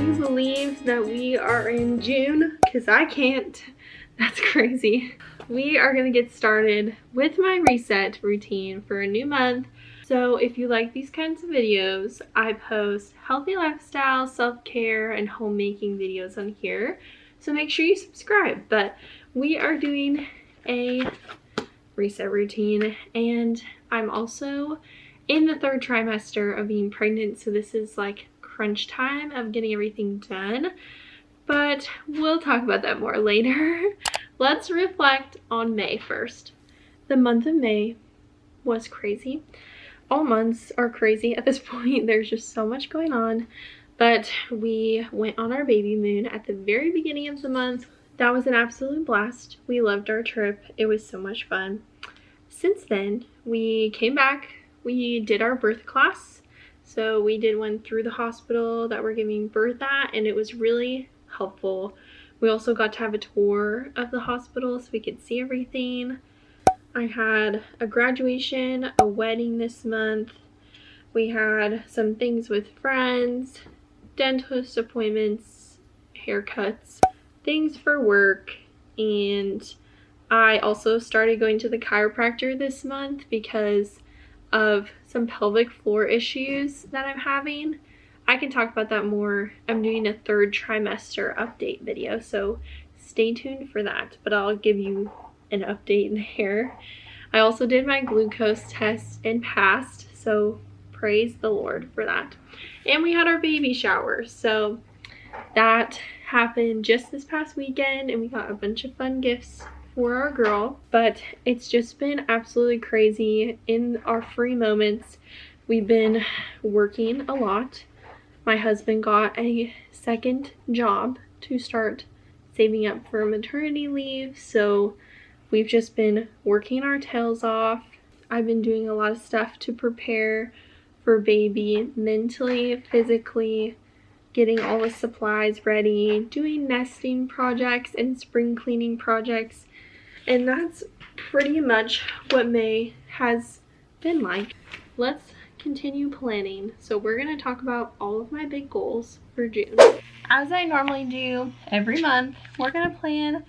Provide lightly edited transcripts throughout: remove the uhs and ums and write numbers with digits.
you believe that we are in June? Because I can't. That's crazy. We are going to get started with my reset routine for a new month. So if you like these kinds of videos, I post healthy lifestyle, self-care, and homemaking videos on here. So make sure you subscribe. But we are doing a reset routine, and I'm also in the 3rd trimester of being pregnant, so this is like crunch time of getting everything done, but we'll talk about that more later. Let's reflect on May first. The month of May was crazy. All months are crazy at this point. There's just so much going on, but we went on our baby moon at the very beginning of the month. That was an absolute blast. We loved our trip. It was so much fun. Since then, we came back. We did our birth class. So we did one through the hospital that we're giving birth at, and it was really helpful. We also got to have a tour of the hospital so we could see everything. I had a graduation, a wedding this month. We had some things with friends, dentist appointments, haircuts, things for work, and I also started going to the chiropractor this month because of some pelvic floor issues that I'm having. I can talk about that more. I'm doing a 3rd trimester update video, so stay tuned for that, but I'll give you an update there. I also did my glucose test and passed, so praise the Lord for that. And we had our baby shower, so that happened just this past weekend, and we got a bunch of fun gifts for our girl. But it's just been absolutely crazy. In our free moments, we've been working a lot. My husband got a 2nd job to start saving up for maternity leave, so we've just been working our tails off. I've been doing a lot of stuff to prepare for baby, mentally, physically, getting all the supplies ready, doing nesting projects and spring cleaning projects. And that's pretty much what May has been like. Let's continue planning. So we're going to talk about all of my big goals for June. As I normally do every month, we're going to plan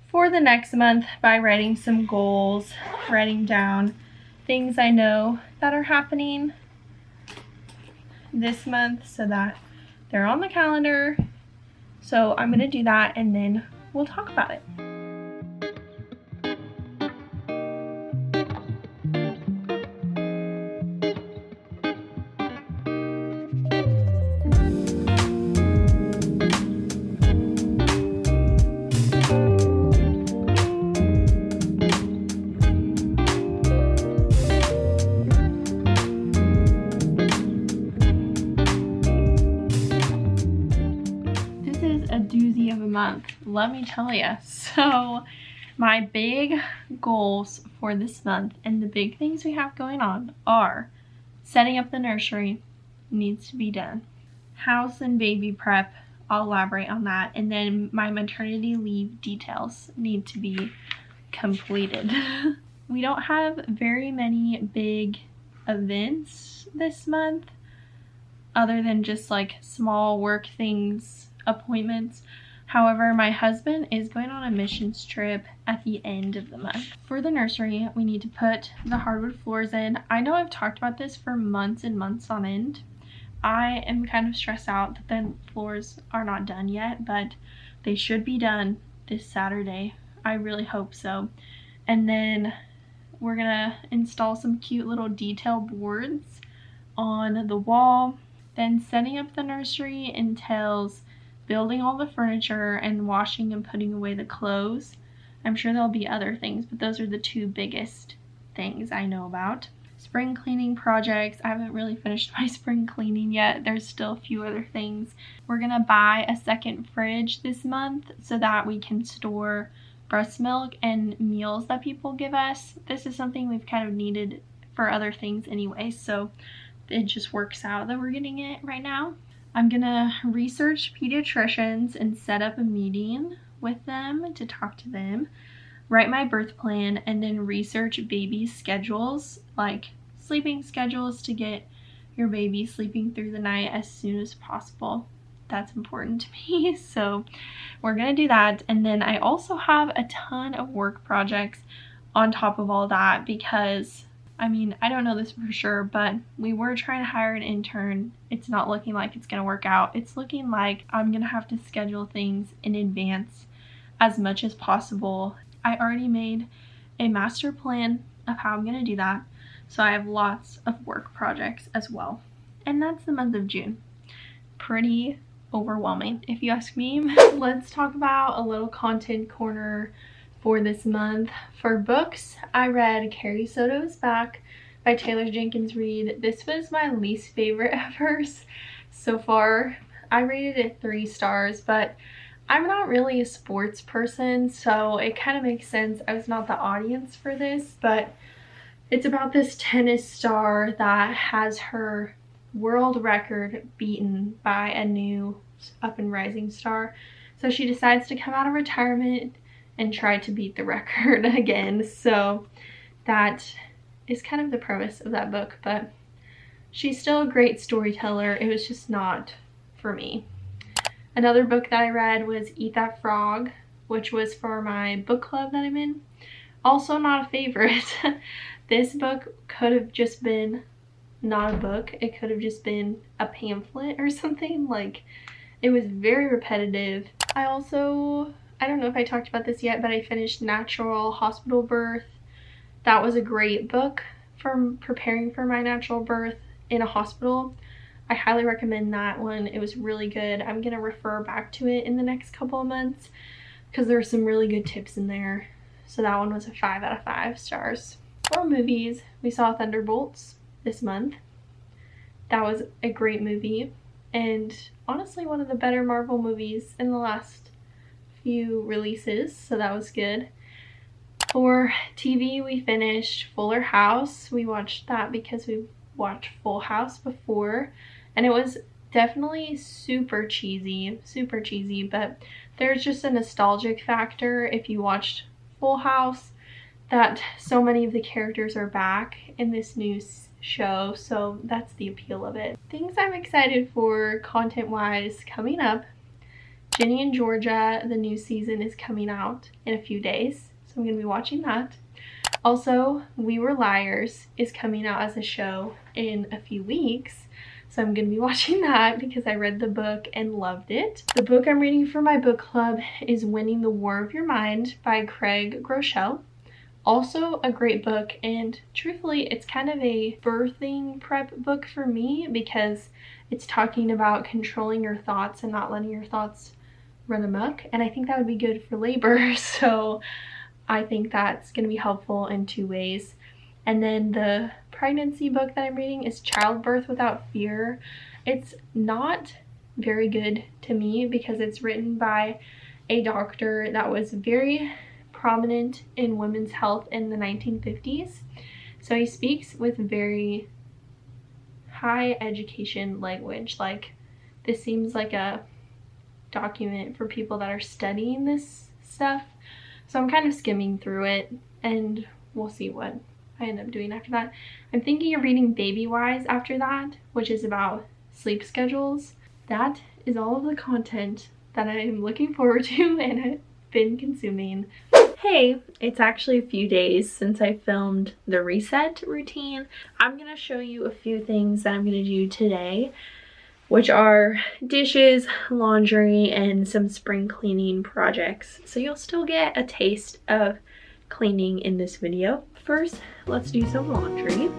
for the next month by writing some goals, writing down things I know that are happening this month so that they're on the calendar. So I'm going to do that and then we'll talk about it. Month, let me tell you. So my big goals for this month and the big things we have going on are setting up the nursery, needs to be done, house and baby prep, I'll elaborate on that, and then my maternity leave details need to be completed. We don't have very many big events this month other than just like small work things, appointments. However, my husband is going on a missions trip at the end of the month. For the nursery, we need to put the hardwood floors in. I know I've talked about this for months and months on end. I am kind of stressed out that the floors are not done yet, but they should be done this Saturday. I really hope so. And then we're gonna install some cute little detail boards on the wall. Then setting up the nursery entails building all the furniture and washing and putting away the clothes. I'm sure there'll be other things, but those are the 2 biggest things I know about. Spring cleaning projects. I haven't really finished my spring cleaning yet. There's still a few other things. We're gonna buy a 2nd fridge this month so that we can store breast milk and meals that people give us. This is something we've kind of needed for other things anyway, so it just works out that we're getting it right now. I'm gonna research pediatricians and set up a meeting with them to talk to them, write my birth plan, and then research baby schedules, like sleeping schedules to get your baby sleeping through the night as soon as possible. that's important to me. So we're gonna do that. And then I also have a ton of work projects on top of all that because, I mean, I don't know this for sure, but we were trying to hire an intern. It's not looking like it's gonna work out. It's looking like I'm gonna have to schedule things in advance as much as possible. I already made a master plan of how I'm gonna do that. So I have lots of work projects as well. And that's the month of June. Pretty overwhelming, if you ask me. Let's talk about a little content corner for this month. For books, I read Carrie Soto's Back by Taylor Jenkins Reid. This was my least favorite of hers so far. I rated it 3 stars, but I'm not really a sports person, so it kind of makes sense I was not the audience for this. But it's about this tennis star that has her world record beaten by a new up and rising star. So she decides to come out of retirement and try to beat the record again. So that is kind of the premise of that book, but she's still a great storyteller. It was just not for me. Another book that I read was Eat That Frog, which was for my book club that I'm in. Also not a favorite. This book could have just been not a book. It could have just been a pamphlet or something. Like, it was very repetitive. I don't know if I talked about this yet, but I finished Natural Hospital Birth. That was a great book for preparing for my natural birth in a hospital. I highly recommend that one. It was really good. I'm gonna refer back to it in the next couple of months because there are some really good tips in there. So that one was a 5 out of 5 stars. For movies, we saw Thunderbolts this month. That was a great movie and honestly one of the better Marvel movies in the last few releases, so that was good. For TV, we finished Fuller House. We watched that because we watched Full House before, and it was definitely super cheesy, but there's just a nostalgic factor if you watched Full House that so many of the characters are back in this new show, so that's the appeal of it. Things I'm excited for content-wise coming up. Ginny and Georgia, the new season is coming out in a few days, so I'm gonna be watching that. Also, We Were Liars is coming out as a show in a few weeks, so I'm gonna be watching that because I read the book and loved it. The book I'm reading for my book club is Winning the War of Your Mind by Craig Groeschel. Also a great book, and truthfully it's kind of a birthing prep book for me because it's talking about controlling your thoughts and not letting your thoughts run amok, and I think that would be good for labor. So I think that's going to be helpful in 2 ways. And then the pregnancy book that I'm reading is Childbirth Without Fear. It's not very good to me because it's written by a doctor that was very prominent in women's health in the 1950s. So he speaks with very high education language. Like, this seems like a document for people that are studying this stuff. So I'm kind of skimming through it and we'll see what I end up doing after that. I'm thinking of reading Baby Wise after that, which is about sleep schedules. That is all of the content that I'm looking forward to and I've been consuming. Hey, it's actually a few days since I filmed the reset routine. I'm going to show you a few things that I'm going to do today, which are dishes, laundry, and some spring cleaning projects. So you'll still get a taste of cleaning in this video. First, let's do some laundry.